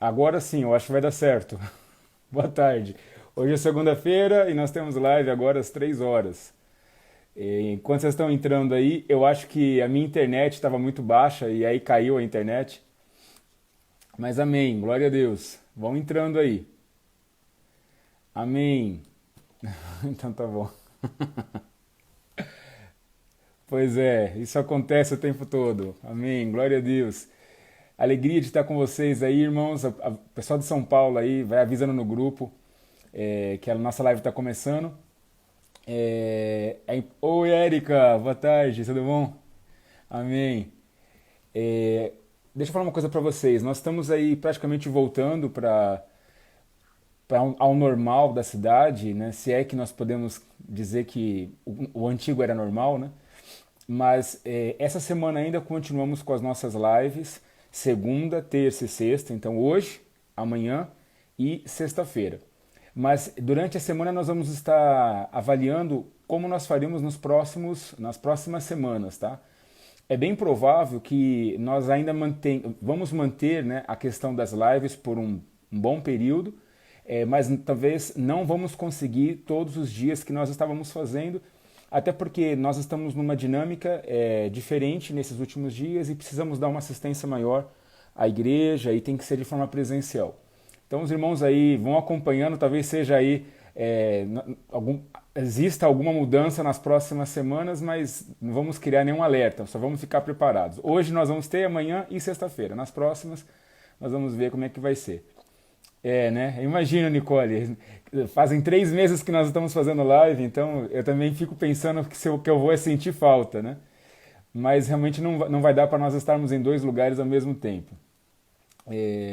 Agora sim, eu acho que vai dar certo. Boa tarde. Hoje é segunda-feira e nós temos live agora às 3 horas. Enquanto vocês estão entrando aí, eu acho que a minha internet estava muito baixa e aí caiu a internet. Mas amém, glória a Deus. Vão entrando aí. Amém. Então tá bom. Pois é, isso acontece o tempo todo. Amém, glória a Deus. Alegria de estar com vocês aí, irmãos. O pessoal de São Paulo aí, vai avisando no grupo que a nossa live está começando. Oi, Érica, boa tarde, tudo bom? Amém. É, Deixa eu falar uma coisa para vocês. Nós estamos aí praticamente voltando ao normal da cidade, né? Se é que nós podemos dizer que o antigo era normal, né? Mas essa semana ainda continuamos com as nossas lives, segunda, terça e sexta. Então hoje, amanhã e sexta-feira. Mas durante a semana nós vamos estar avaliando como nós faremos nas próximas semanas, tá? É bem provável que nós ainda vamos manter, né, a questão das lives por um bom período, mas talvez não vamos conseguir todos os dias que nós estávamos fazendo, até porque nós estamos numa dinâmica diferente nesses últimos dias e precisamos dar uma assistência maior à igreja e tem que ser de forma presencial. Então os irmãos aí vão acompanhando, talvez seja aí exista alguma mudança nas próximas semanas, mas não vamos criar nenhum alerta, só vamos ficar preparados. Hoje nós vamos ter, amanhã e sexta-feira. Nas próximas nós vamos ver como é que vai ser. Né? Imagina, Nicole, fazem 3 meses que nós estamos fazendo live, então eu também fico pensando que eu vou sentir falta, né? Mas realmente não vai dar para nós estarmos em dois lugares ao mesmo tempo.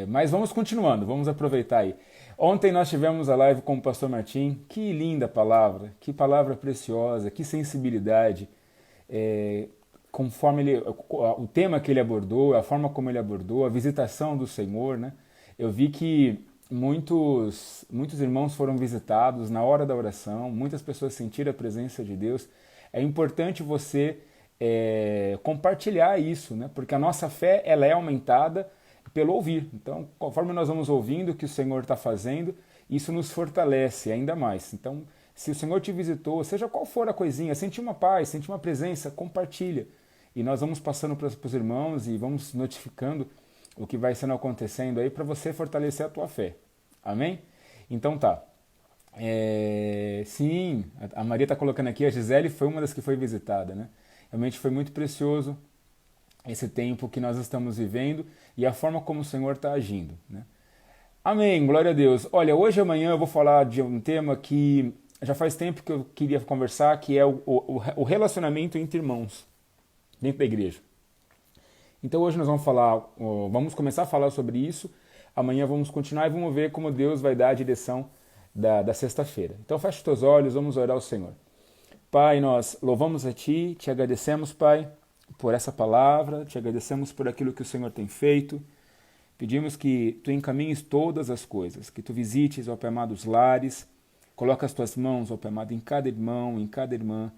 Mas vamos continuando, vamos aproveitar aí. Ontem nós tivemos a live com o pastor Martim, que linda palavra, que palavra preciosa, que sensibilidade. Conforme o tema que ele abordou, a forma como ele abordou, a visitação do Senhor, né? Eu vi que muitos irmãos foram visitados na hora da oração, muitas pessoas sentiram a presença de Deus. É importante você compartilhar isso, né? Porque a nossa fé ela é aumentada pelo ouvir. Então, conforme nós vamos ouvindo o que o Senhor está fazendo, isso nos fortalece ainda mais. Então, se o Senhor te visitou, seja qual for a coisinha, sentir uma paz, sentir uma presença, compartilha. E nós vamos passando para os irmãos e vamos notificando o que vai sendo acontecendo aí para você fortalecer a tua fé. Amém? Então tá. Sim, a Maria está colocando aqui, a Gisele foi uma das que foi visitada, né? Realmente foi muito precioso esse tempo que nós estamos vivendo e a forma como o Senhor está agindo, né? Amém, glória a Deus. Olha, hoje e amanhã eu vou falar de um tema que já faz tempo que eu queria conversar, que é o relacionamento entre irmãos dentro da igreja. Então hoje nós vamos começar a falar sobre isso, amanhã vamos continuar e vamos ver como Deus vai dar a direção da sexta-feira. Então feche os teus olhos, vamos orar ao Senhor. Pai, nós louvamos a Ti, te agradecemos, Pai, por essa palavra, te agradecemos por aquilo que o Senhor tem feito. Pedimos que Tu encaminhes todas as coisas, que Tu visites, ó Pai amado, os lares, coloca as Tuas mãos, ó Pai amado, em cada irmão, em cada irmã,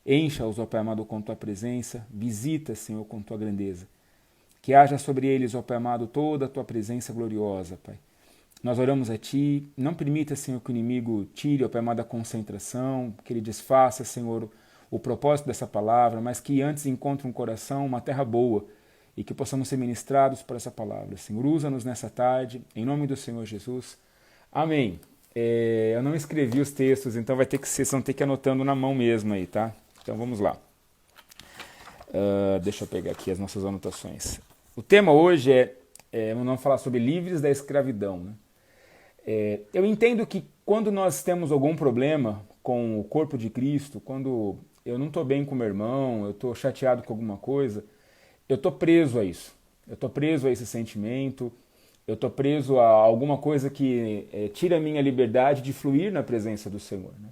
encha-os, ó Pai amado, com Tua presença, visita, Senhor, com Tua grandeza. Que haja sobre eles, ó Pai amado, toda a Tua presença gloriosa, Pai. Nós oramos a Ti, não permita, Senhor, que o inimigo tire, ó Pai amado, a concentração, que ele desfaça, Senhor, o propósito dessa palavra, mas que antes encontre um coração, uma terra boa, e que possamos ser ministrados por essa palavra. Senhor, usa-nos nessa tarde, em nome do Senhor Jesus. Amém. Eu não escrevi os textos, então vocês vão ter que ir anotando na mão mesmo aí, tá? Então vamos lá. Deixa eu pegar aqui as nossas anotações. O tema hoje vamos falar sobre livres da escravidão, né? Eu entendo que quando nós temos algum problema com o corpo de Cristo, quando eu não estou bem com meu irmão, eu estou chateado com alguma coisa, eu estou preso a isso. Eu estou preso a esse sentimento, eu estou preso a alguma coisa que tira a minha liberdade de fluir na presença do Senhor, né?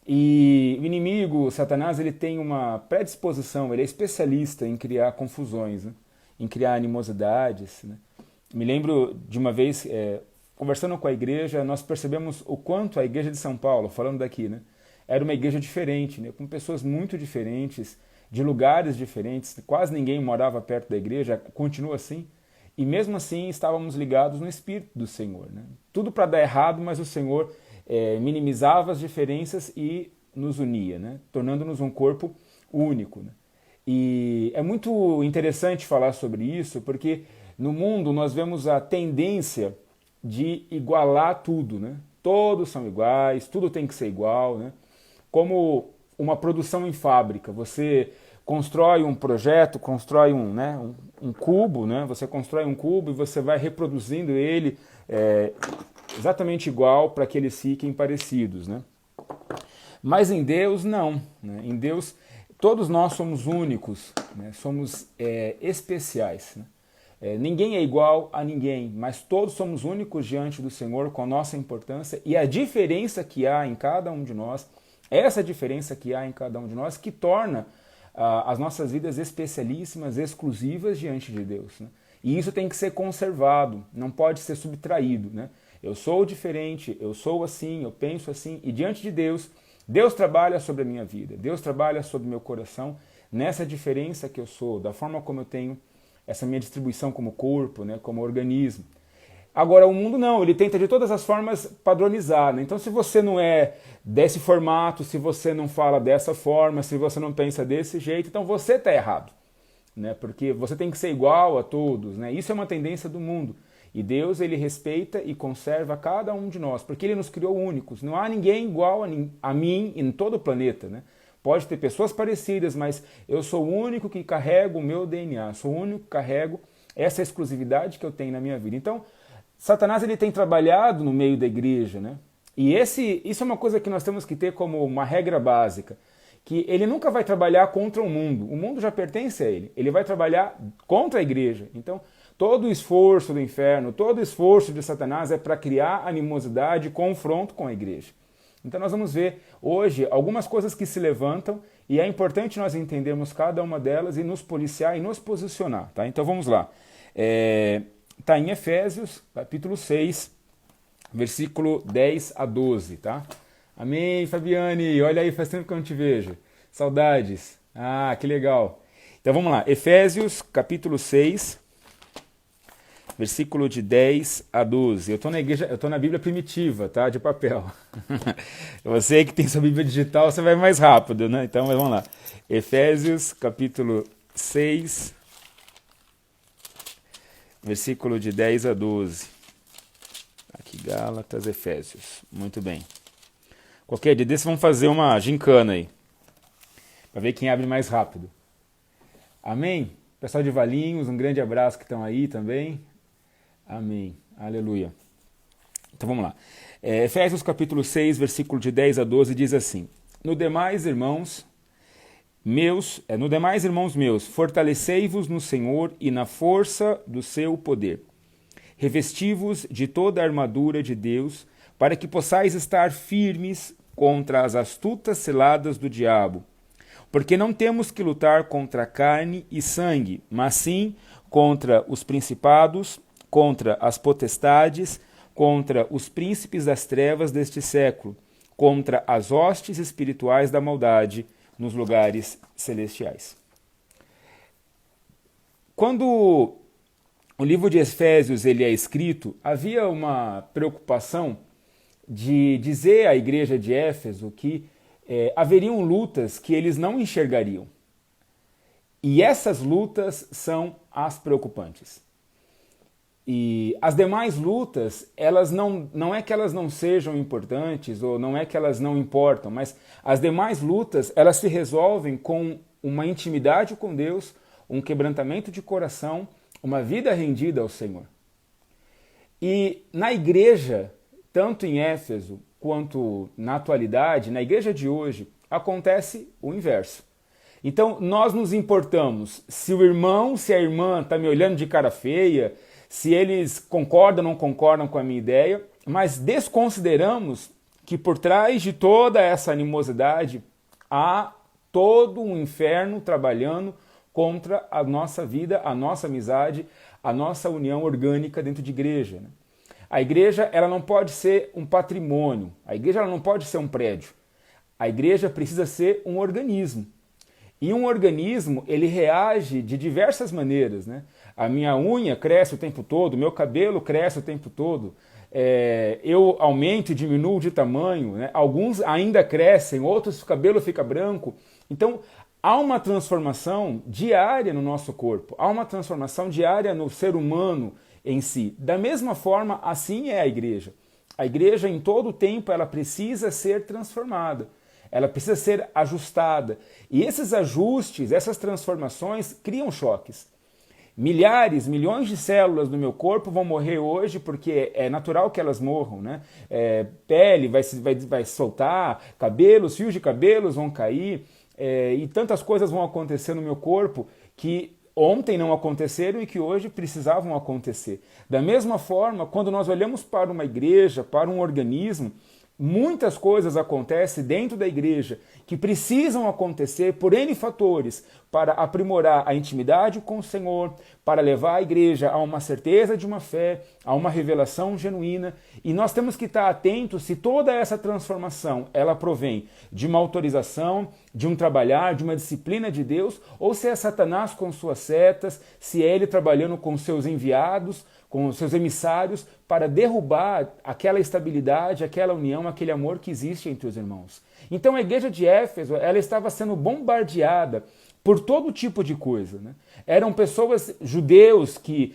E o inimigo, Satanás, ele tem uma predisposição, ele é especialista em criar confusões, né? Em criar animosidades, né? Me lembro de uma vez, conversando com a igreja, nós percebemos o quanto a igreja de São Paulo, falando daqui, né, era uma igreja diferente, né, com pessoas muito diferentes, de lugares diferentes, quase ninguém morava perto da igreja, continua assim, e mesmo assim estávamos ligados no Espírito do Senhor, né? Tudo para dar errado, mas o Senhor minimizava as diferenças e nos unia, né? Tornando-nos um corpo único, né? E é muito interessante falar sobre isso, porque no mundo nós vemos a tendência de igualar tudo, né? Todos são iguais, tudo tem que ser igual, né? Como uma produção em fábrica, você constrói um projeto, constrói um cubo, né? Você constrói um cubo e você vai reproduzindo ele exatamente igual para que eles fiquem parecidos, né? Mas em Deus, não, né? Em Deus, todos nós somos únicos, né? Somos especiais, né? Ninguém é igual a ninguém, mas todos somos únicos diante do Senhor com a nossa importância e a diferença que há em cada um de nós, essa diferença que há em cada um de nós que torna as nossas vidas especialíssimas, exclusivas diante de Deus, né? E isso tem que ser conservado, não pode ser subtraído, né? Eu sou diferente, eu sou assim, eu penso assim, e diante de Deus, Deus trabalha sobre a minha vida, Deus trabalha sobre o meu coração, nessa diferença que eu sou, da forma como eu tenho essa minha distribuição como corpo, né, como organismo. Agora, o mundo não, ele tenta de todas as formas padronizar, né? Então, se você não é desse formato, se você não fala dessa forma, se você não pensa desse jeito, então você está errado, né? Porque você tem que ser igual a todos, né? Isso é uma tendência do mundo. E Deus, ele respeita e conserva cada um de nós, porque ele nos criou únicos. Não há ninguém igual a mim em todo o planeta, né? Pode ter pessoas parecidas, mas eu sou o único que carrego o meu DNA, sou o único que carrego essa exclusividade que eu tenho na minha vida. Então, Satanás ele tem trabalhado no meio da igreja, né? E isso é uma coisa que nós temos que ter como uma regra básica, que ele nunca vai trabalhar contra o mundo já pertence a ele vai trabalhar contra a igreja. Então, todo o esforço do inferno, todo o esforço de Satanás é para criar animosidade e confronto com a igreja. Então nós vamos ver hoje algumas coisas que se levantam e é importante nós entendermos cada uma delas e nos policiar e nos posicionar, tá? Então vamos lá. Está em Efésios, capítulo 6, versículo 10 a 12, tá? Amém, Fabiane, olha aí, faz tempo que eu não te vejo. Saudades. Ah, que legal. Então vamos lá, Efésios, capítulo 6, versículo de 10 a 12. Eu estou na Bíblia primitiva, tá? De papel. Você que tem sua Bíblia digital, você vai mais rápido, né? Então vamos lá. Efésios, capítulo 6, versículo de 10 a 12. Aqui, Gálatas, Efésios. Muito bem. Qualquer dia desse vamos fazer uma gincana aí, para ver quem abre mais rápido. Amém? Pessoal de Valinhos, um grande abraço que estão aí também. Amém. Aleluia. Então vamos lá. Efésios capítulo 6, versículo de 10 a 12 diz assim: No demais, irmãos meus, fortalecei-vos no Senhor e na força do seu poder. Revesti-vos de toda a armadura de Deus, para que possais estar firmes contra as astutas ciladas do diabo. Porque não temos que lutar contra carne e sangue, mas sim contra os principados, contra as potestades, contra os príncipes das trevas deste século, contra as hostes espirituais da maldade nos lugares celestiais. Quando o livro de Efésios ele é escrito, havia uma preocupação de dizer à igreja de Éfeso que haveriam lutas que eles não enxergariam. E essas lutas são as preocupantes. E as demais lutas, elas não é que elas não sejam importantes ou não é que elas não importam, mas as demais lutas, elas se resolvem com uma intimidade com Deus, um quebrantamento de coração, uma vida rendida ao Senhor. E na igreja, tanto em Éfeso quanto na atualidade, na igreja de hoje, acontece o inverso. Então, nós nos importamos se o irmão, se a irmã está me olhando de cara feia, se eles concordam ou não concordam com a minha ideia, mas desconsideramos que por trás de toda essa animosidade há todo um inferno trabalhando contra a nossa vida, a nossa amizade, a nossa união orgânica dentro de igreja, né? A igreja ela não pode ser um patrimônio, a igreja ela não pode ser um prédio. A igreja precisa ser um organismo. E um organismo, ele reage de diversas maneiras, né? A minha unha cresce o tempo todo, o meu cabelo cresce o tempo todo. Eu aumento e diminuo de tamanho, né? Alguns ainda crescem, outros o cabelo fica branco. Então, há uma transformação diária no nosso corpo, há uma transformação diária no ser humano em si. Da mesma forma, assim é a igreja. A igreja, em todo o tempo, ela precisa ser transformada, ela precisa ser ajustada. E esses ajustes, essas transformações, criam choques. Milhares, milhões de células do meu corpo vão morrer hoje porque é natural que elas morram, né? Pele vai soltar, cabelos, fios de cabelos vão cair, e tantas coisas vão acontecer no meu corpo que ontem não aconteceram e que hoje precisavam acontecer. Da mesma forma, quando nós olhamos para uma igreja, para um organismo, muitas coisas acontecem dentro da igreja que precisam acontecer por N fatores para aprimorar a intimidade com o Senhor, para levar a igreja a uma certeza de uma fé, a uma revelação genuína. E nós temos que estar atentos se toda essa transformação ela provém de uma autorização, de um trabalhar, de uma disciplina de Deus, ou se é Satanás com suas setas, se é ele trabalhando com seus enviados, com os seus emissários, para derrubar aquela estabilidade, aquela união, aquele amor que existe entre os irmãos. Então a igreja de Éfeso, ela estava sendo bombardeada por todo tipo de coisa, né? Eram pessoas, judeus, que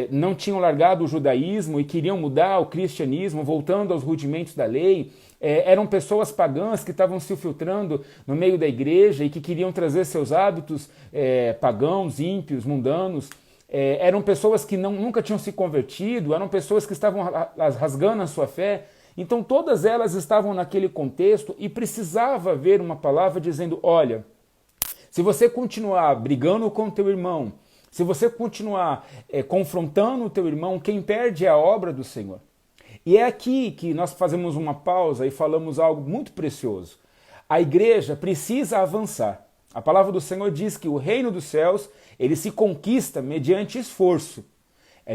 não tinham largado o judaísmo e queriam mudar o cristianismo, voltando aos rudimentos da lei. Eram pessoas pagãs que estavam se infiltrando no meio da igreja e que queriam trazer seus hábitos pagãos, ímpios, mundanos. Eram pessoas que nunca tinham se convertido, eram pessoas que estavam rasgando a sua fé. Então todas elas estavam naquele contexto e precisava haver uma palavra dizendo, olha, se você continuar brigando com o teu irmão, se você continuar confrontando o teu irmão, quem perde é a obra do Senhor. E é aqui que nós fazemos uma pausa e falamos algo muito precioso. A igreja precisa avançar. A palavra do Senhor diz que o reino dos céus, ele se conquista mediante esforço,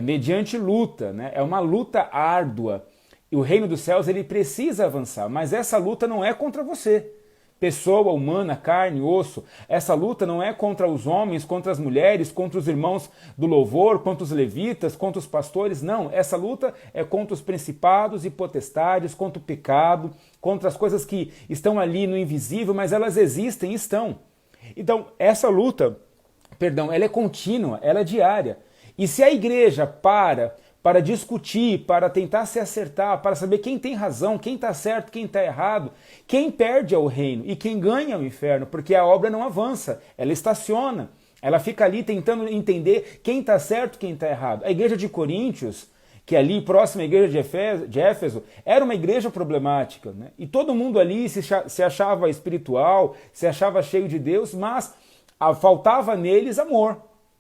mediante luta, né? É uma luta árdua. E o reino dos céus, ele precisa avançar, mas essa luta não é contra você. Pessoa humana, carne, osso. Essa luta não é contra os homens, contra as mulheres, contra os irmãos do louvor, contra os levitas, contra os pastores. Não, essa luta é contra os principados e potestades, contra o pecado, contra as coisas que estão ali no invisível, mas elas existem e estão. Então, essa luta, ela é contínua, ela é diária. E se a igreja para discutir, para tentar se acertar, para saber quem tem razão, quem está certo, quem está errado, quem perde é o reino e quem ganha é o inferno, porque a obra não avança, ela estaciona, ela fica ali tentando entender quem está certo, quem está errado. A igreja de Coríntios, que ali próxima à igreja de Éfeso, era uma igreja problemática, né? E todo mundo ali se achava espiritual, se achava cheio de Deus, mas faltava neles amor.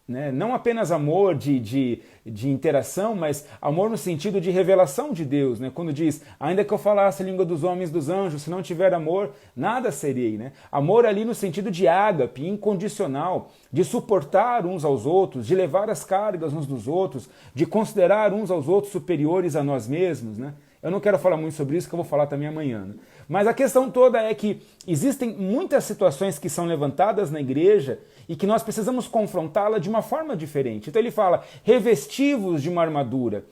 Né? Não apenas amor de interação, mas amor no sentido de revelação de Deus. Né? Quando diz, ainda que eu falasse a língua dos homens e dos anjos, se não tiver amor, nada serei. Né? Amor ali no sentido de ágape, incondicional, de suportar uns aos outros, de levar as cargas uns dos outros, de considerar uns aos outros superiores a nós mesmos. Né? Eu não quero falar muito sobre isso, que eu vou falar também amanhã. Né? Mas a questão toda é que existem muitas situações que são levantadas na igreja e que nós precisamos confrontá-la de uma forma diferente. Então ele fala, revestivos de uma armadura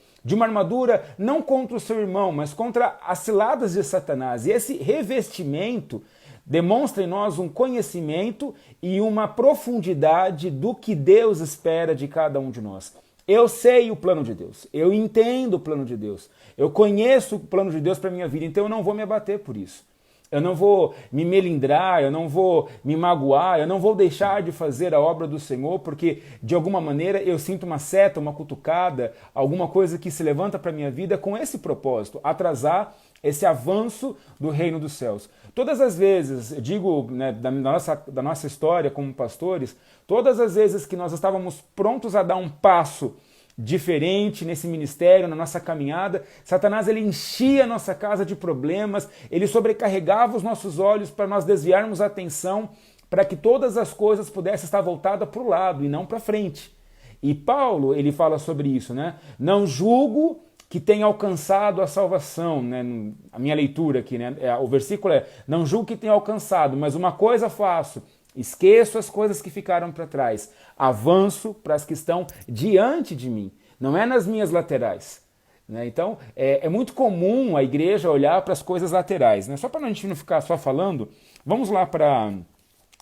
não contra o seu irmão, mas contra as ciladas de Satanás. E esse revestimento demonstra em nós um conhecimento e uma profundidade do que Deus espera de cada um de nós. Eu sei o plano de Deus, eu entendo o plano de Deus, eu conheço o plano de Deus para a minha vida, então eu não vou me abater por isso. Eu não vou me melindrar, eu não vou me magoar, eu não vou deixar de fazer a obra do Senhor, porque de alguma maneira eu sinto uma seta, uma cutucada, alguma coisa que se levanta para a minha vida com esse propósito, atrasar esse avanço do reino dos céus. Todas as vezes, eu digo, né, da nossa história como pastores, todas as vezes que nós estávamos prontos a dar um passo diferente nesse ministério, na nossa caminhada, Satanás ele enchia a nossa casa de problemas, ele sobrecarregava os nossos olhos para nós desviarmos a atenção, para que todas as coisas pudessem estar voltadas para o lado e não para frente. E Paulo, ele fala sobre isso, né? Não julgo que tenha alcançado a salvação, né? A minha leitura aqui, né? O versículo é, não julgo que tenha alcançado, mas uma coisa faço, Esqueço as coisas que ficaram para trás. Avanço para as que estão diante de mim. Não é nas minhas laterais. Né? Então, é muito comum a igreja olhar para as coisas laterais. Né? Só para a gente não ficar só falando, vamos lá para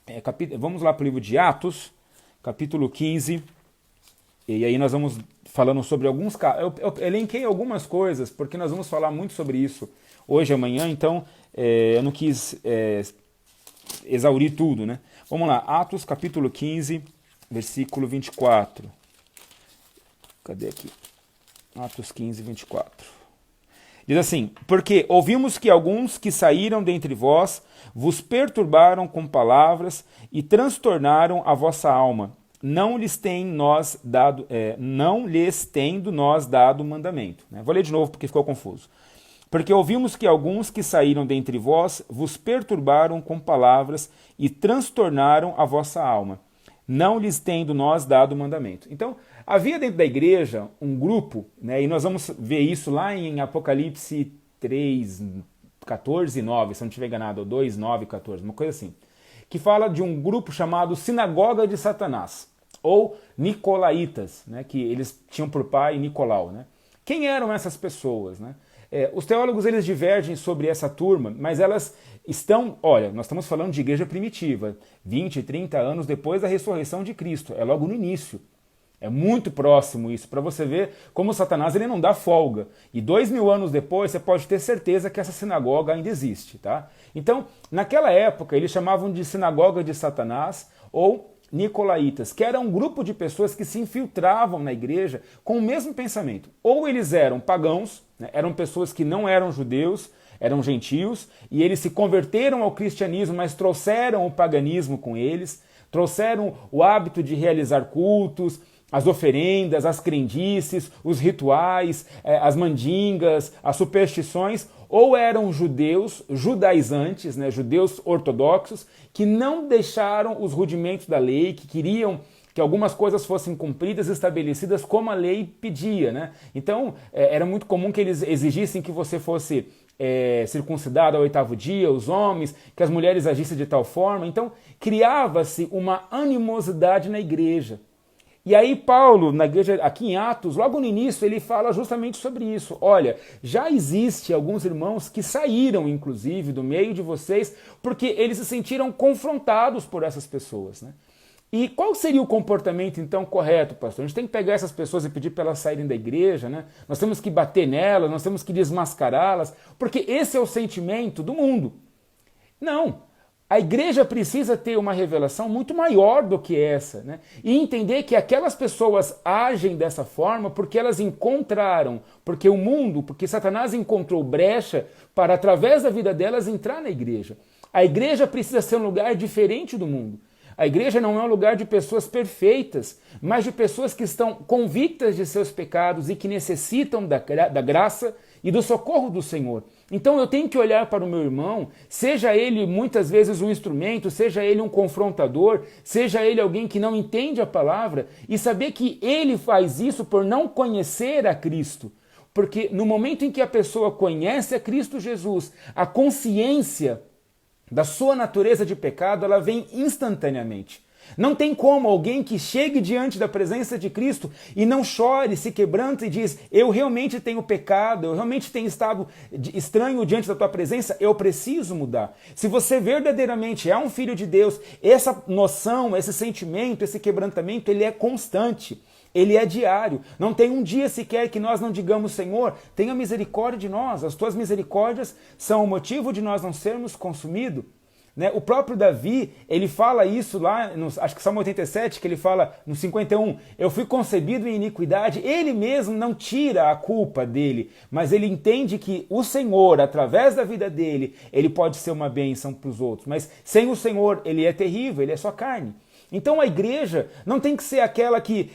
o livro de Atos, capítulo 15. E aí nós vamos falando sobre alguns casos. Eu elenquei algumas coisas, porque nós vamos falar muito sobre isso hoje e amanhã, então eu não quis exaurir tudo, né? Vamos lá, Atos capítulo 15, versículo 24. Cadê aqui? Atos 15, 24. Diz assim: porque ouvimos que alguns que saíram dentre vós vos perturbaram com palavras e transtornaram a vossa alma. Não lhes tendo nós dado mandamento. Né? Vou ler de novo porque ficou confuso. Porque ouvimos que alguns que saíram dentre vós vos perturbaram com palavras e transtornaram a vossa alma, não lhes tendo nós dado mandamento. Então, havia dentro da igreja um grupo, né, e nós vamos ver isso lá em Apocalipse 3, 14 e 9, se eu não estiver enganado, ou 2, 9 e 14, uma coisa assim, que fala de um grupo chamado Sinagoga de Satanás, ou Nicolaitas, né, que eles tinham por pai Nicolau. Né? Quem eram essas pessoas? Né? Os teólogos eles divergem sobre essa turma, mas elas estão, olha, nós estamos falando de igreja primitiva, 20, 30 anos depois da ressurreição de Cristo, é logo no início. É muito próximo isso, para você ver como Satanás ele não dá folga. E 2000 anos depois, você pode ter certeza que essa sinagoga ainda existe. Tá? Então, naquela época, eles chamavam de sinagoga de Satanás ou Nicolaitas, que era um grupo de pessoas que se infiltravam na igreja com o mesmo pensamento. Ou eles eram pagãos, né, eram pessoas que não eram judeus, eram gentios, e eles se converteram ao cristianismo, mas trouxeram o paganismo com eles, trouxeram o hábito de realizar cultos, as oferendas, as crendices, os rituais, as mandingas, as superstições, ou eram judeus, judaizantes, né, judeus ortodoxos, que não deixaram os rudimentos da lei, que queriam que algumas coisas fossem cumpridas e estabelecidas como a lei pedia. Né? Então, era muito comum que eles exigissem que você fosse circuncidado ao 8º dia, os homens, que as mulheres agissem de tal forma. Então, criava-se uma animosidade na igreja. E aí Paulo, na igreja, aqui em Atos, logo no início, ele fala justamente sobre isso. Olha, já existe alguns irmãos que saíram, inclusive, do meio de vocês, porque eles se sentiram confrontados por essas pessoas. Né? E qual seria o comportamento, então, correto, pastor? A gente tem que pegar essas pessoas e pedir para elas saírem da igreja, né? Nós temos que bater nelas, nós temos que desmascará-las, porque esse é o sentimento do mundo. Não. A igreja precisa ter uma revelação muito maior do que essa, né? E entender que aquelas pessoas agem dessa forma porque elas encontraram, porque Satanás encontrou brecha para, através da vida delas, entrar na igreja. A igreja precisa ser um lugar diferente do mundo. A igreja não é um lugar de pessoas perfeitas, mas de pessoas que estão convictas de seus pecados e que necessitam da graça e do socorro do Senhor. Então eu tenho que olhar para o meu irmão, seja ele muitas vezes um instrumento, seja ele um confrontador, seja ele alguém que não entende a palavra, e saber que ele faz isso por não conhecer a Cristo. Porque no momento em que a pessoa conhece a Cristo Jesus, a consciência da sua natureza de pecado, ela vem instantaneamente. Não tem como alguém que chegue diante da presença de Cristo e não chore, se quebrante e diz: eu realmente tenho pecado, eu realmente tenho estado estranho diante da tua presença, eu preciso mudar. Se você verdadeiramente é um filho de Deus, essa noção, esse sentimento, esse quebrantamento, ele é constante. Ele é diário. Não tem um dia sequer que nós não digamos: Senhor, tenha misericórdia de nós. As tuas misericórdias são o motivo de nós não sermos consumidos. Né? O próprio Davi, ele fala isso lá, acho que Salmo 87, que ele fala no 51, eu fui concebido em iniquidade. Ele mesmo não tira a culpa dele, mas ele entende que o Senhor, através da vida dele, ele pode ser uma bênção para os outros. Mas sem o Senhor, ele é terrível, ele é só carne. Então a igreja não tem que ser aquela que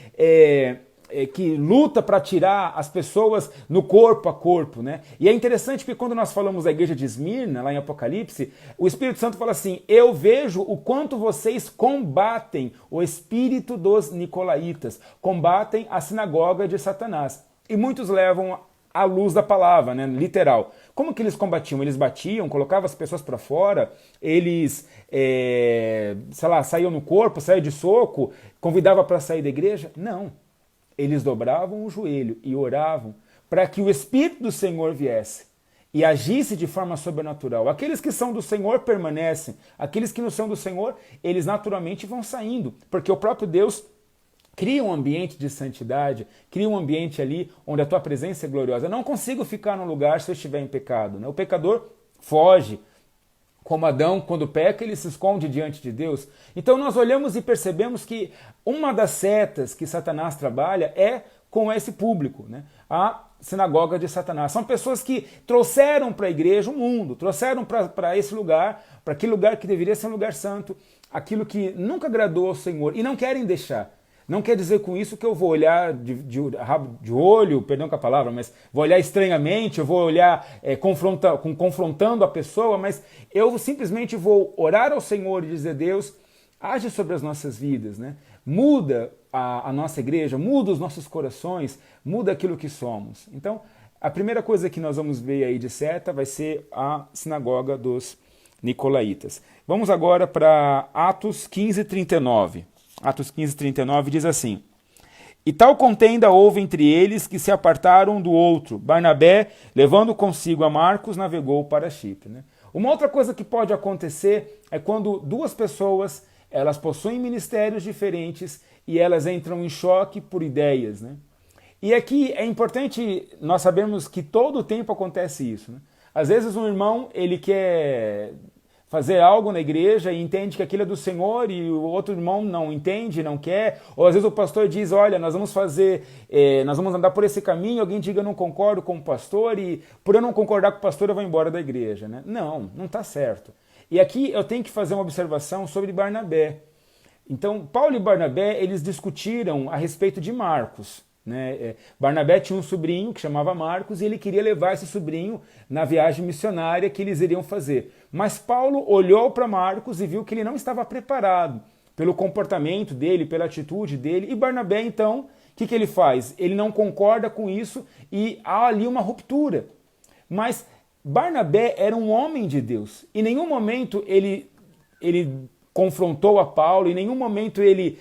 luta para tirar as pessoas no corpo a corpo, né? E é interessante porque quando nós falamos da igreja de Esmirna, lá em Apocalipse, o Espírito Santo fala assim: eu vejo o quanto vocês combatem o espírito dos nicolaítas, combatem a sinagoga de Satanás. E muitos levam à luz da palavra, né, literal. Como que eles combatiam? Eles batiam, colocavam as pessoas para fora, eles, sei lá, saíam no corpo, saíam de soco, convidava para sair da igreja? Não. Eles dobravam o joelho e oravam para que o Espírito do Senhor viesse e agisse de forma sobrenatural. Aqueles que são do Senhor permanecem, aqueles que não são do Senhor, eles naturalmente vão saindo, porque o próprio Deus cria um ambiente de santidade, cria um ambiente ali onde a tua presença é gloriosa. Eu não consigo ficar num lugar se eu estiver em pecado, né? O pecador foge. Como Adão, quando peca, ele se esconde diante de Deus. Então nós olhamos e percebemos que uma das setas que Satanás trabalha é com esse público, né? A sinagoga de Satanás. São pessoas que trouxeram para a igreja o mundo, trouxeram para esse lugar, para aquele lugar que deveria ser um lugar santo, aquilo que nunca agradou ao Senhor e não querem deixar. Não quer dizer com isso que eu vou olhar de olho, perdão com a palavra, mas vou olhar estranhamente, eu vou olhar confrontando a pessoa, mas eu simplesmente vou orar ao Senhor e dizer: Deus, age sobre as nossas vidas, né? Muda a nossa igreja, muda os nossos corações, muda aquilo que somos. Então, a primeira coisa que nós vamos ver aí de seta vai ser a sinagoga dos Nicolaítas. Vamos agora para Atos 15:39. Atos 15:39 diz assim: E tal contenda houve entre eles que se apartaram um do outro. Barnabé, levando consigo a Marcos, navegou para Chipre. Né? Uma outra coisa que pode acontecer é quando duas pessoas elas possuem ministérios diferentes e elas entram em choque por ideias. Né? E aqui é importante nós sabermos que todo o tempo acontece isso. Né? Às vezes um irmão ele quer fazer algo na igreja e entende que aquilo é do Senhor e o outro irmão não entende, não quer, ou às vezes o pastor diz: olha, nós vamos nós vamos andar por esse caminho, alguém diga: eu não concordo com o pastor e por eu não concordar com o pastor eu vou embora da igreja. Né? Não está certo. E aqui eu tenho que fazer uma observação sobre Barnabé. Então, Paulo e Barnabé, eles discutiram a respeito de Marcos. Né? Barnabé tinha um sobrinho que chamava Marcos e ele queria levar esse sobrinho na viagem missionária que eles iriam fazer. Mas Paulo olhou para Marcos e viu que ele não estava preparado pelo comportamento dele, pela atitude dele. E Barnabé, então, o que ele faz? Ele não concorda com isso e há ali uma ruptura. Mas Barnabé era um homem de Deus. Em nenhum momento ele confrontou a Paulo, em nenhum momento ele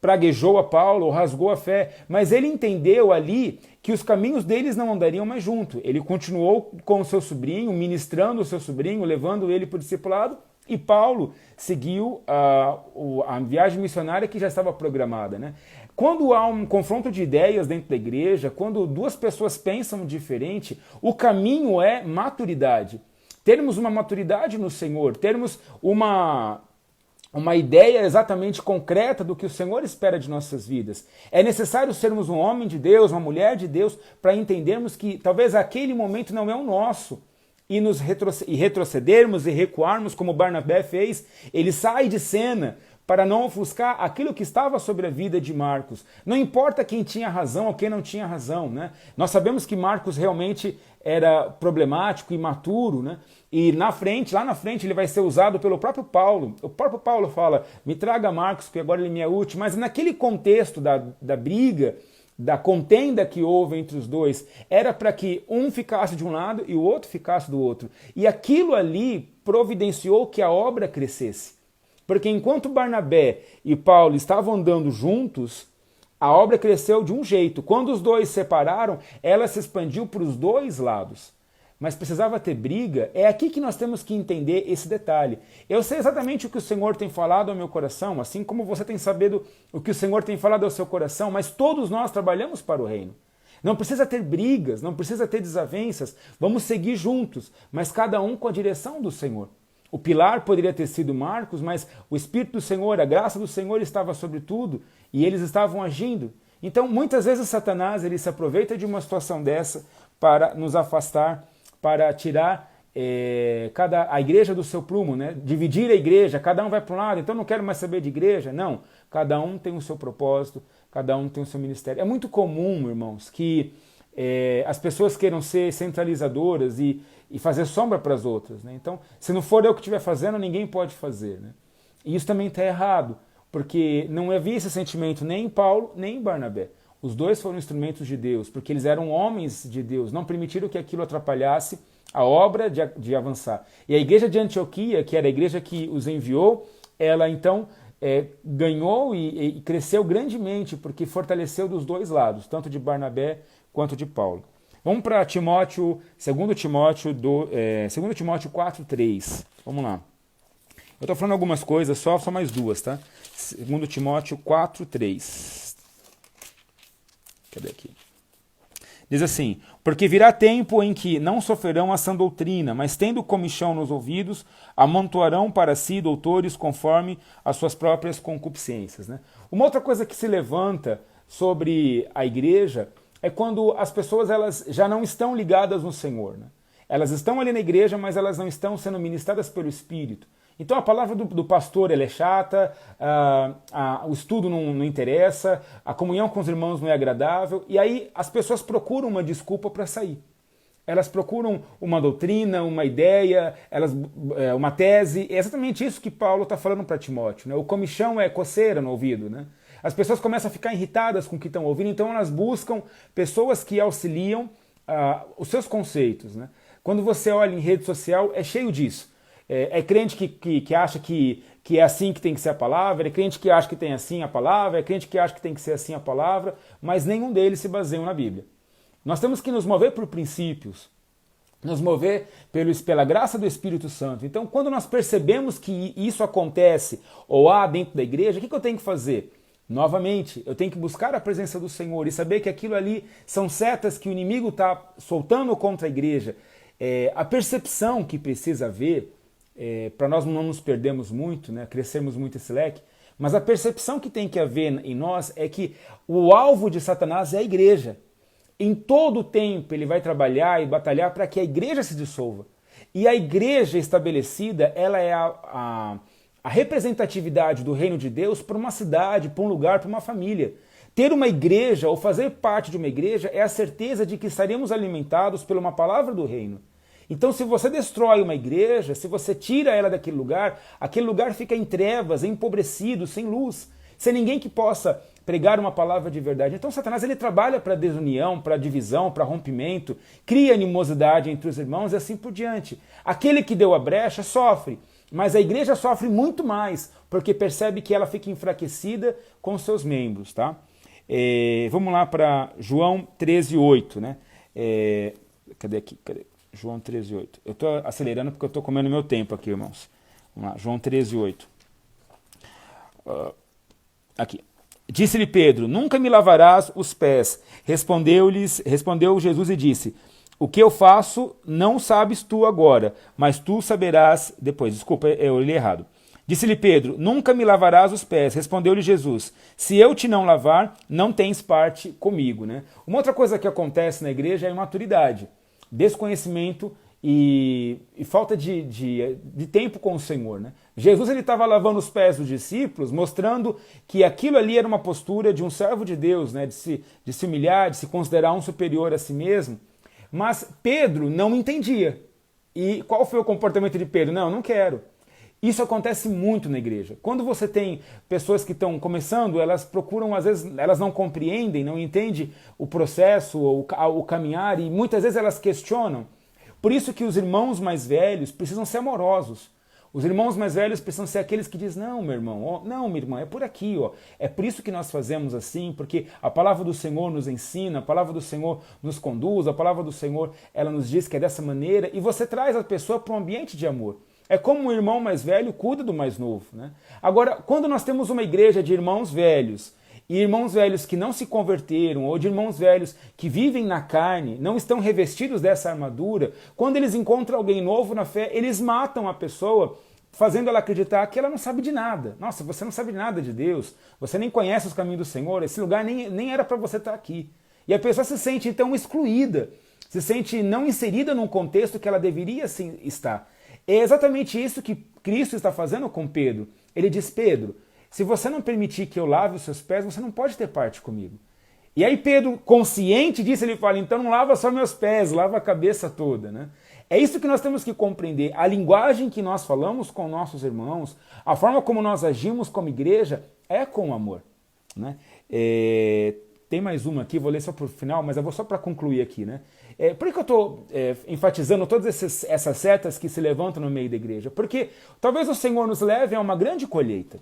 praguejou a Paulo ou rasgou a fé, mas ele entendeu ali que os caminhos deles não andariam mais junto. Ele continuou com o seu sobrinho, ministrando o seu sobrinho, levando ele para o discipulado, e Paulo seguiu a viagem missionária que já estava programada. Né? Quando há um confronto de ideias dentro da igreja, quando duas pessoas pensam diferente, o caminho é maturidade. Termos uma maturidade no Senhor, termos uma ideia exatamente concreta do que o Senhor espera de nossas vidas. É necessário sermos um homem de Deus, uma mulher de Deus, para entendermos que talvez aquele momento não é o nosso. E retrocedermos e recuarmos, como Barnabé fez. Ele sai de cena para não ofuscar aquilo que estava sobre a vida de Marcos. Não importa quem tinha razão ou quem não tinha razão. Né? Nós sabemos que Marcos realmente era problemático, imaturo, né? E lá na frente ele vai ser usado pelo próprio Paulo. O próprio Paulo fala: me traga Marcos, porque agora ele me é útil. Mas naquele contexto da briga, da contenda que houve entre os dois, era para que um ficasse de um lado e o outro ficasse do outro. E aquilo ali providenciou que a obra crescesse. Porque enquanto Barnabé e Paulo estavam andando juntos, a obra cresceu de um jeito. Quando os dois se separaram, ela se expandiu para os dois lados. Mas precisava ter briga. É aqui que nós temos que entender esse detalhe. Eu sei exatamente o que o Senhor tem falado ao meu coração, assim como você tem sabido o que o Senhor tem falado ao seu coração, mas todos nós trabalhamos para o reino. Não precisa ter brigas, não precisa ter desavenças. Vamos seguir juntos, mas cada um com a direção do Senhor. O pilar poderia ter sido Marcos, mas o Espírito do Senhor, a graça do Senhor estava sobre tudo e eles estavam agindo. Então, muitas vezes Satanás ele se aproveita de uma situação dessa para nos afastar, para tirar a igreja do seu prumo, né? Dividir a igreja, cada um vai para um lado, então não quero mais saber de igreja. Não, cada um tem o seu propósito, cada um tem o seu ministério. É muito comum, irmãos, que as pessoas queiram ser centralizadoras e fazer sombra para as outras. Né? Então, se não for eu que estiver fazendo, ninguém pode fazer. Né? E isso também está errado, porque não havia esse sentimento nem em Paulo, nem em Barnabé. Os dois foram instrumentos de Deus, porque eles eram homens de Deus, não permitiram que aquilo atrapalhasse a obra de avançar. E a igreja de Antioquia, que era a igreja que os enviou, ela então ganhou e cresceu grandemente, porque fortaleceu dos dois lados, tanto de Barnabé quanto de Paulo. Vamos para Timóteo, 2 Timóteo 4:3. Vamos lá. Eu estou falando algumas coisas, só mais duas, tá? 2 Timóteo 4:3. Cadê aqui? Diz assim: porque virá tempo em que não sofrerão a sã doutrina, mas tendo comichão nos ouvidos, amontoarão para si doutores conforme as suas próprias concupiscências. Né? Uma outra coisa que se levanta sobre a igreja é quando as pessoas elas já não estão ligadas no Senhor. Né? Elas estão ali na igreja, mas elas não estão sendo ministradas pelo Espírito. Então a palavra do pastor ela é chata, o estudo não interessa, a comunhão com os irmãos não é agradável, e aí as pessoas procuram uma desculpa para sair. Elas procuram uma doutrina, uma ideia, uma tese. É exatamente isso que Paulo está falando para Timóteo. Né? O comichão é coceira no ouvido. Né? As pessoas começam a ficar irritadas com o que estão ouvindo, então elas buscam pessoas que auxiliam os seus conceitos. Né? Quando você olha em rede social, é cheio disso. É crente que acha que é assim que tem que ser a palavra, é crente que acha que tem assim a palavra, é crente que acha que tem que ser assim a palavra, mas nenhum deles se baseiam na Bíblia. Nós temos que nos mover por princípios, nos mover pela graça do Espírito Santo. Então, quando nós percebemos que isso acontece ou há dentro da igreja, o que eu tenho que fazer? Novamente, eu tenho que buscar a presença do Senhor e saber que aquilo ali são setas que o inimigo está soltando contra a igreja. A percepção que precisa haver, para nós não nos perdermos muito, né, crescermos muito esse leque, mas a percepção que tem que haver em nós é que o alvo de Satanás é a igreja. Em todo o tempo ele vai trabalhar e batalhar para que a igreja se dissolva. E a igreja estabelecida, ela é a representatividade do reino de Deus para uma cidade, para um lugar, para uma família. Ter uma igreja ou fazer parte de uma igreja é a certeza de que estaremos alimentados por uma palavra do reino. Então, se você destrói uma igreja, se você tira ela daquele lugar, aquele lugar fica em trevas, empobrecido, sem luz, sem ninguém que possa pregar uma palavra de verdade. Então, Satanás ele trabalha para desunião, para divisão, para rompimento, cria animosidade entre os irmãos e assim por diante. Aquele que deu a brecha sofre, mas a igreja sofre muito mais, porque percebe que ela fica enfraquecida com os seus membros. Tá? Vamos lá para João 13:8. Né? Cadê aqui? João 13:8. Eu estou acelerando porque eu estou comendo meu tempo aqui, irmãos. Vamos lá, João 13:8. Aqui. Disse-lhe Pedro: nunca me lavarás os pés. Respondeu Jesus e disse: o que eu faço não sabes tu agora, mas tu saberás depois. Desculpa, eu li errado. Disse-lhe Pedro: nunca me lavarás os pés. Respondeu-lhe Jesus: se eu te não lavar, não tens parte comigo. Né? Uma outra coisa que acontece na igreja é a imaturidade. Desconhecimento e falta de tempo com o Senhor. Né? Jesus estava lavando os pés dos discípulos, mostrando que aquilo ali era uma postura de um servo de Deus, né? de se humilhar, de se considerar um superior a si mesmo. Mas Pedro não entendia. E qual foi o comportamento de Pedro? Não quero. Isso acontece muito na igreja. Quando você tem pessoas que estão começando, elas procuram, às vezes, elas não compreendem, não entendem o processo, o caminhar, e muitas vezes elas questionam. Por isso que os irmãos mais velhos precisam ser amorosos. Os irmãos mais velhos precisam ser aqueles que dizem: não, meu irmão, não, minha irmã, é por aqui, ó. É por isso que nós fazemos assim, porque a palavra do Senhor nos ensina, a palavra do Senhor nos conduz, a palavra do Senhor, ela nos diz que é dessa maneira, e você traz a pessoa para um ambiente de amor. É como um irmão mais velho cuida do mais novo. Né? Agora, quando nós temos uma igreja de irmãos velhos, e irmãos velhos que não se converteram, ou de irmãos velhos que vivem na carne, não estão revestidos dessa armadura, quando eles encontram alguém novo na fé, eles matam a pessoa, fazendo ela acreditar que ela não sabe de nada. Nossa, você não sabe de nada de Deus, você nem conhece os caminhos do Senhor, esse lugar nem era para você estar aqui. E a pessoa se sente então excluída, se sente não inserida num contexto que ela deveria sim estar. É exatamente isso que Cristo está fazendo com Pedro. Ele diz: Pedro, se você não permitir que eu lave os seus pés, você não pode ter parte comigo. E aí Pedro, consciente disso, ele fala: então não lava só meus pés, lava a cabeça toda. Né? É isso que nós temos que compreender. A linguagem que nós falamos com nossos irmãos, a forma como nós agimos como igreja, é com amor. Né? tem mais uma aqui, vou ler só para o final, mas eu vou só para concluir aqui, né? Por que eu estou enfatizando todas essas setas que se levantam no meio da igreja? Porque talvez o Senhor nos leve a uma grande colheita.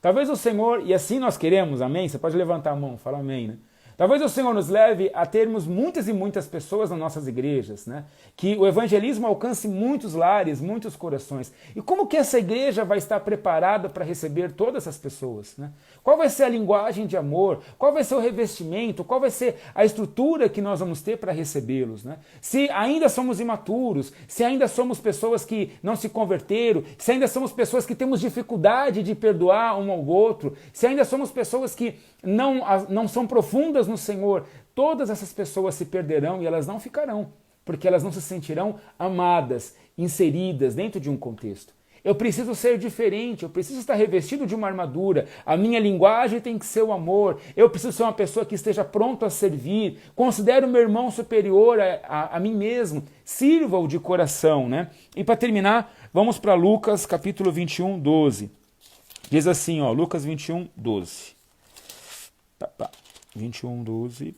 Talvez o Senhor, e assim nós queremos, amém? Você pode levantar a mão, fala amém, né? Talvez o Senhor nos leve a termos muitas e muitas pessoas nas nossas igrejas, né? Que o evangelismo alcance muitos lares, muitos corações. E como que essa igreja vai estar preparada para receber todas essas pessoas, né? Qual vai ser a linguagem de amor? Qual vai ser o revestimento? Qual vai ser a estrutura que nós vamos ter para recebê-los, né? Se ainda somos imaturos, se ainda somos pessoas que não se converteram, se ainda somos pessoas que temos dificuldade de perdoar um ao outro, se ainda somos pessoas que não são profundas no Senhor, todas essas pessoas se perderão e elas não ficarão, porque elas não se sentirão amadas, inseridas dentro de um contexto. Eu preciso ser diferente, eu preciso estar revestido de uma armadura, a minha linguagem tem que ser o amor, eu preciso ser uma pessoa que esteja pronto a servir, considero meu irmão superior a mim mesmo, sirva-o de coração, né? E para terminar, vamos para Lucas capítulo 21, 12. Diz assim, ó, Lucas 21, 12. 21, 12.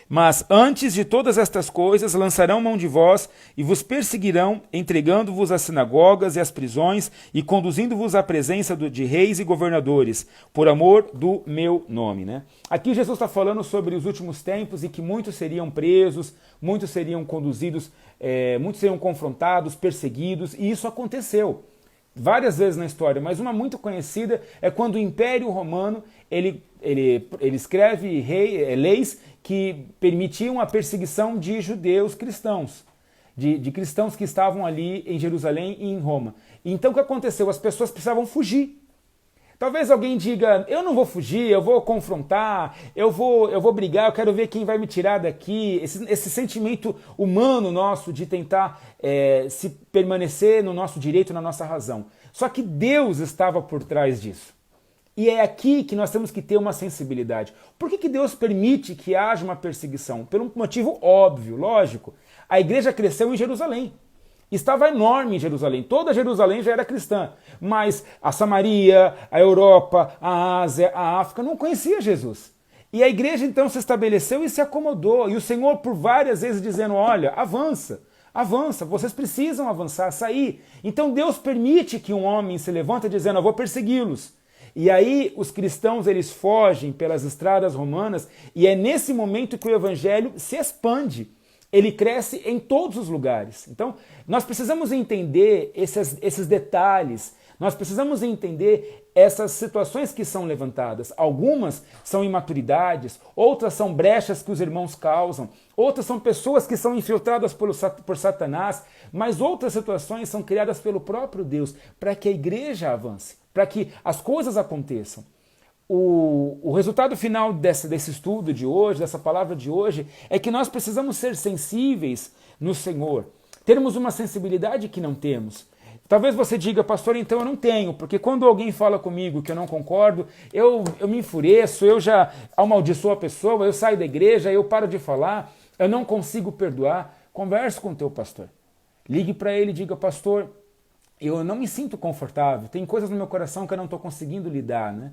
Mas antes de todas estas coisas lançarão mão de vós e vos perseguirão, entregando-vos às sinagogas e às prisões e conduzindo-vos à presença de reis e governadores, por amor do meu nome. Né? Aqui Jesus está falando sobre os últimos tempos e que muitos seriam presos, muitos seriam conduzidos, muitos seriam confrontados, perseguidos, e isso aconteceu várias vezes na história, mas uma muito conhecida é quando o Império Romano ele escreve leis que permitiam a perseguição de judeus cristãos, de cristãos que estavam ali em Jerusalém e em Roma. Então o que aconteceu? As pessoas precisavam fugir. Talvez alguém diga, eu não vou fugir, eu vou confrontar, eu vou brigar, eu quero ver quem vai me tirar daqui. Esse sentimento humano nosso de tentar se permanecer no nosso direito, na nossa razão. Só que Deus estava por trás disso. E é aqui que nós temos que ter uma sensibilidade. Por que Deus permite que haja uma perseguição? Por um motivo óbvio, lógico. A igreja cresceu em Jerusalém. Estava enorme em Jerusalém. Toda Jerusalém já era cristã. Mas a Samaria, a Europa, a Ásia, a África não conhecia Jesus. E a igreja então se estabeleceu e se acomodou. E o Senhor por várias vezes dizendo, olha, avança, avança, vocês precisam avançar, sair. Então Deus permite que um homem se levante dizendo, eu vou persegui-los. E aí os cristãos eles fogem pelas estradas romanas e é nesse momento que o evangelho se expande. Ele cresce em todos os lugares. Então, nós precisamos entender esses detalhes, nós precisamos entender essas situações que são levantadas. Algumas são imaturidades, outras são brechas que os irmãos causam, outras são pessoas que são infiltradas por Satanás, mas outras situações são criadas pelo próprio Deus para que a igreja avance, para que as coisas aconteçam. O resultado final desse estudo de hoje, dessa palavra de hoje, é que nós precisamos ser sensíveis no Senhor, termos uma sensibilidade que não temos. Talvez você diga, pastor, então eu não tenho, porque quando alguém fala comigo que eu não concordo, eu me enfureço, eu já amaldiçoo a pessoa, eu saio da igreja, eu paro de falar, eu não consigo perdoar. Converse com o teu pastor. Ligue para ele e diga, pastor, eu não me sinto confortável, tem coisas no meu coração que eu não estou conseguindo lidar, né?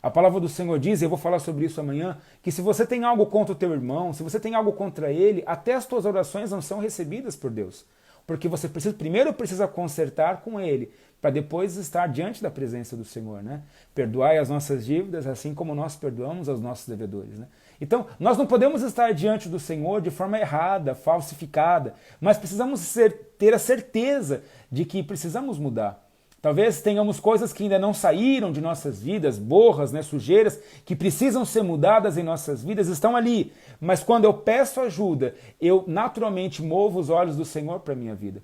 A palavra do Senhor diz, e eu vou falar sobre isso amanhã, que se você tem algo contra o teu irmão, se você tem algo contra ele, até as tuas orações não são recebidas por Deus. Porque você primeiro precisa consertar com ele, para depois estar diante da presença do Senhor, né? Perdoai as nossas dívidas, assim como nós perdoamos aos nossos devedores, né? Então, nós não podemos estar diante do Senhor de forma errada, falsificada, mas precisamos ter a certeza de que precisamos mudar. Talvez tenhamos coisas que ainda não saíram de nossas vidas, borras, né, sujeiras, que precisam ser mudadas em nossas vidas, estão ali. Mas quando eu peço ajuda, eu naturalmente movo os olhos do Senhor para a minha vida.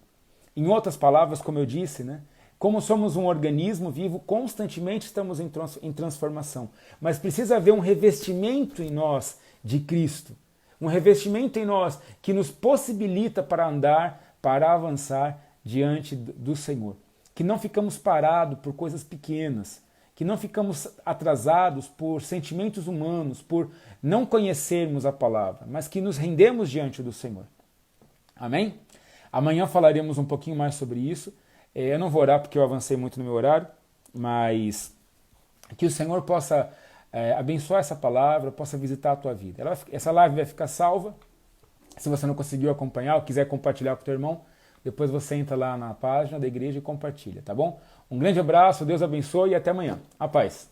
Em outras palavras, como eu disse, né, como somos um organismo vivo, constantemente estamos em transformação. Mas precisa haver um revestimento em nós de Cristo. Um revestimento em nós que nos possibilita para andar, para avançar diante do Senhor. Que não ficamos parados por coisas pequenas, que não ficamos atrasados por sentimentos humanos, por não conhecermos a palavra, mas que nos rendemos diante do Senhor. Amém? Amanhã falaremos um pouquinho mais sobre isso. Eu não vou orar porque eu avancei muito no meu horário, mas que o Senhor possa abençoar essa palavra, possa visitar a tua vida. Essa live vai ficar salva. Se você não conseguiu acompanhar ou quiser compartilhar com o teu irmão, depois você entra lá na página da igreja e compartilha, tá bom? Um grande abraço, Deus abençoe e até amanhã. A paz.